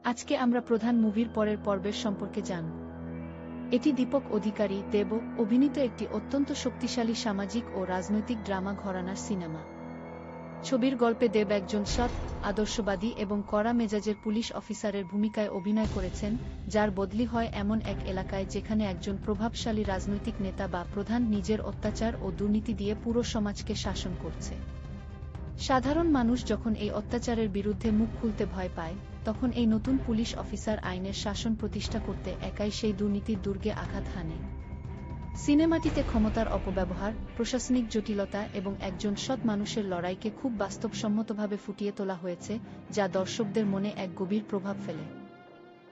আজকে আমরা প্রধান মুভির পরের পর্বের সম্পর্কে জানব। এটি দীপক অধিকারী দেব অভিনীত একটি অত্যন্ত শক্তিশালী সামাজিক ও রাজনৈতিক ড্রামা ঘরানার সিনেমা। ছবির গল্পে দেব একজন সৎ, আদর্শবাদী এবং কড়া মেজাজের পুলিশ অফিসারের ভূমিকায় অভিনয় করেছেন, যার বদলি হয় এমন এক এলাকায় যেখানে একজন প্রভাবশালী রাজনৈতিক নেতা বা প্রধান নিজের অত্যাচার ও দুর্নীতি দিয়ে পুরো সমাজকে শাসন করছে। সাধারণ মানুষ যখন এই অত্যাচারের বিরুদ্ধে মুখ খুলতে ভয় পায়, তখন এই নতুন পুলিশ অফিসার আইনের শাসন প্রতিষ্ঠা করতে একাই সেই দুর্নীতির দুর্গে আঘাত হানে। সিনেমাটিতে ক্ষমতার অপব্যবহার, প্রশাসনিক জটিলতা এবং একজন সৎ মানুষের লড়াইকে খুব বাস্তবসম্মতভাবে ফুটিয়ে তোলা হয়েছে, যা দর্শকদের মনে এক গভীর প্রভাব ফেলে।